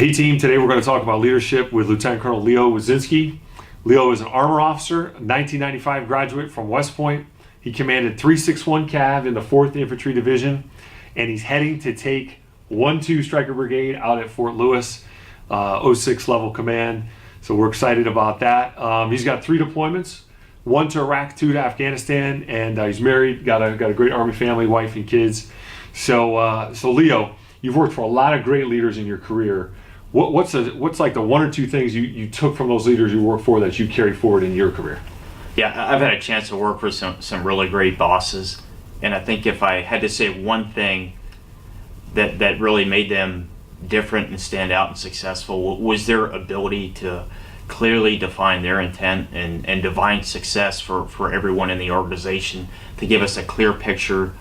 Hey team, today we're going to talk about leadership with Lieutenant Colonel Leo Wyszynski. Leo is an armor officer, a 1995 graduate from West Point. He commanded 361 Cav in the 4th Infantry Division, and he's heading to take 1-2 Stryker Brigade out at Fort Lewis, 06 level command. So we're excited about that. He's got 3 deployments, 1 to Iraq, 2 to Afghanistan, and he's married, got a great Army family, wife and kids. So Leo, you've worked for a lot of great leaders in your career. What's like the 1 or 2 things you took from those leaders you worked for that you carry forward in your career? Yeah, I've had a chance to work with some really great bosses, and I think if I had to say one thing that really made them different and stand out and successful was their ability to clearly define their intent and define success for everyone in the organization, to give us a clear picture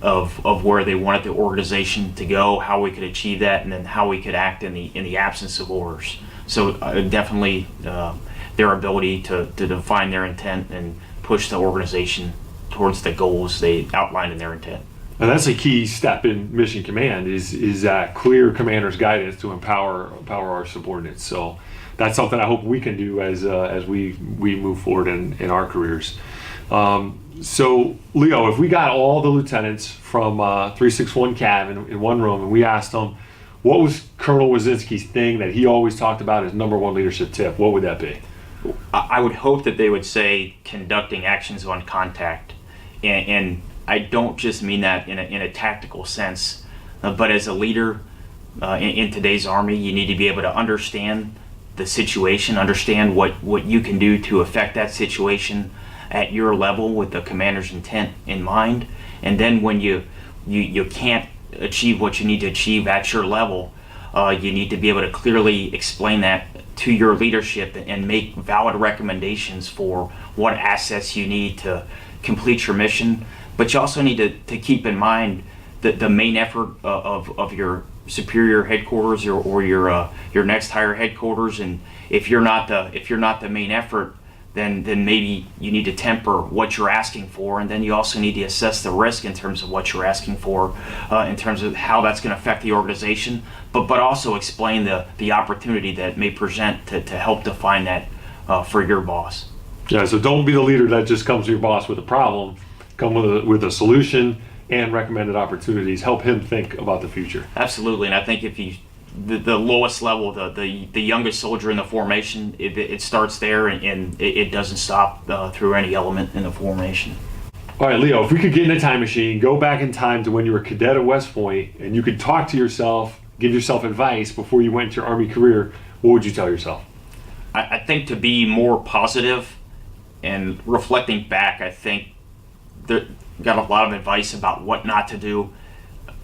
of where they wanted the organization to go, how we could achieve that, and then how we could act in the absence of orders. So definitely their ability to define their intent and push the organization towards the goals they outlined in their intent. And that's a key step in mission command is that clear commander's guidance to empower our subordinates. So that's something I hope we can do as we move forward in our careers. So Leo, if we got all the lieutenants from 361 Cav in one room and we asked them, what was Colonel Wyszynski's thing that he always talked about as #1 leadership tip, what would that be? I would hope that they would say conducting actions on contact, and I don't just mean that in a tactical sense, but as a leader in today's Army, you need to be able to understand the situation, understand what you can do to affect that situation at your level with the commander's intent in mind. And then when you can't achieve what you need to achieve at your level, you need to be able to clearly explain that to your leadership and make valid recommendations for what assets you need to complete your mission. But you also need to keep in mind that the main effort of your superior headquarters or your next higher headquarters, and if you're not the main effort, then maybe you need to temper what you're asking for, and then you also need to assess the risk in terms of what you're asking for, in terms of how that's going to affect the organization, but also explain the opportunity that may present to help define that for your boss. Yeah, so don't be the leader that just comes to your boss with a problem. Come with a solution and recommended opportunities. Help him think about the future. Absolutely, and I think if the lowest level, the youngest soldier in the formation, it starts there and it doesn't stop through any element in the formation. All right, Leo, if we could get in a time machine, go back in time to when you were a cadet at West Point, and you could talk to yourself, give yourself advice before you went into your Army career, what would you tell yourself? I think to be more positive, and reflecting back, I think got a lot of advice about what not to do.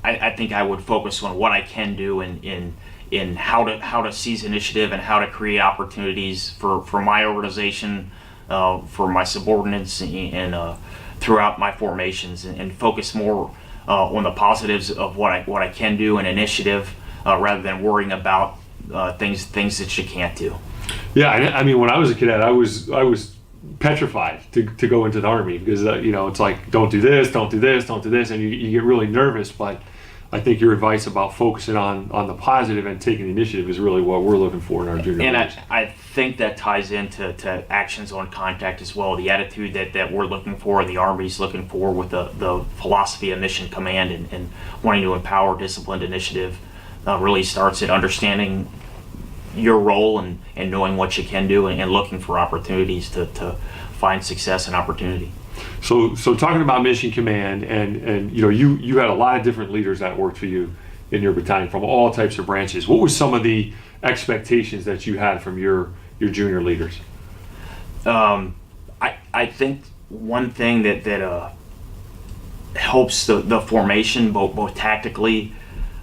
I think I would focus on what I can do in how to seize initiative and how to create opportunities for my organization, for my subordinates, and throughout my formations, and focus more on the positives of what I can do and initiative, rather than worrying about things that you can't do. Yeah, I mean, when I was a cadet, I was petrified to go into the Army because it's like, don't do this, don't do this, don't do this, and you get really nervous. But I think your advice about focusing on the positive and taking the initiative is really what we're looking for in our junior leaders. And I think that ties into actions on contact as well. The attitude that we're looking for and the Army's looking for with the philosophy of mission command and wanting to empower disciplined initiative really starts at understanding your role and knowing what you can do and looking for opportunities to find success and opportunity. So talking about mission command, and you had a lot of different leaders that worked for you in your battalion from all types of branches. What were some of the expectations that you had from your junior leaders? I think one thing that helps the formation both tactically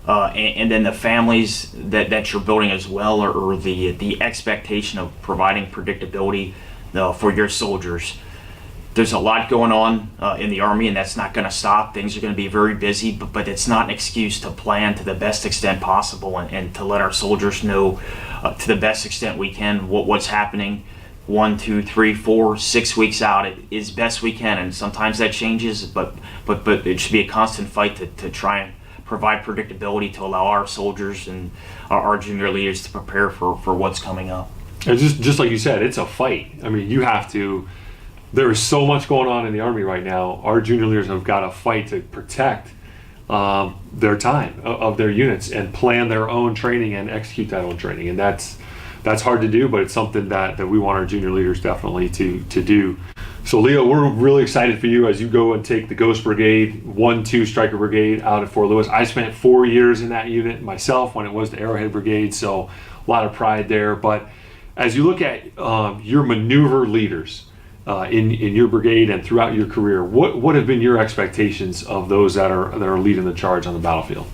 and then the families that you're building as well, or the expectation of providing predictability for your soldiers. There's a lot going on in the Army, and that's not going to stop. Things are going to be very busy, but it's not an excuse to plan to the best extent possible and to let our soldiers know to the best extent we can what's happening 1, 2, 3, 4, 6 weeks out as best we can. And sometimes that changes, but it should be a constant fight to try and provide predictability to allow our soldiers and our junior leaders to prepare for what's coming up. And just like you said, it's a fight. I mean, you have to. There is so much going on in the Army right now. Our junior leaders have got to fight to protect their time of their units and plan their own training and execute that own training. And that's hard to do, but it's something that we want our junior leaders definitely to do. So Leo, we're really excited for you as you go and take the Ghost Brigade, 1-2 Striker Brigade out at Fort Lewis. I spent 4 years in that unit myself when it was the Arrowhead Brigade, so a lot of pride there. But as you look at your maneuver leaders in your brigade and throughout your career, what have been your expectations of those that are leading the charge on the battlefield?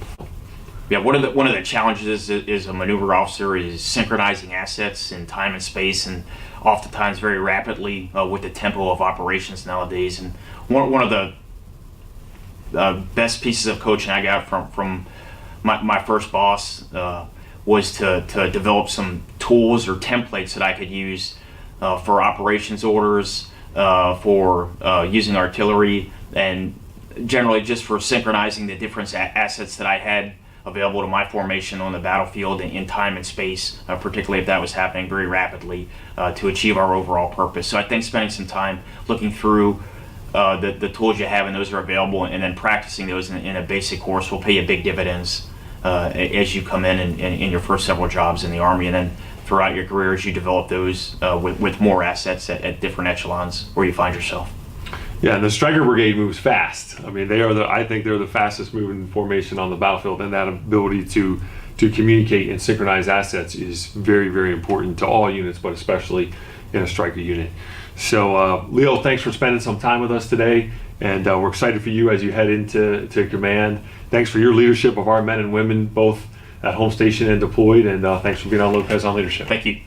Yeah, one of the challenges is a maneuver officer is synchronizing assets in time and space, and oftentimes very rapidly with the tempo of operations nowadays. And one of the best pieces of coaching I got from my first boss was to develop some tools or templates that I could use for operations orders, for using artillery, and generally just for synchronizing the different assets that I had available to my formation on the battlefield in time and space, particularly if that was happening very rapidly, to achieve our overall purpose. So I think spending some time looking through the tools you have and those are available, and then practicing those in a basic course will pay you big dividends as you come in your first several jobs in the Army, and then throughout your career as you develop those with more assets at different echelons where you find yourself. Yeah, and the Striker Brigade moves fast. I mean, I think they're the fastest moving formation on the battlefield, and that ability to communicate and synchronize assets is very, very important to all units, but especially in a Striker unit. So, Leo, thanks for spending some time with us today, and we're excited for you as you head into command. Thanks for your leadership of our men and women, both at home station and deployed, and thanks for being on Lopez on Leadership. Thank you.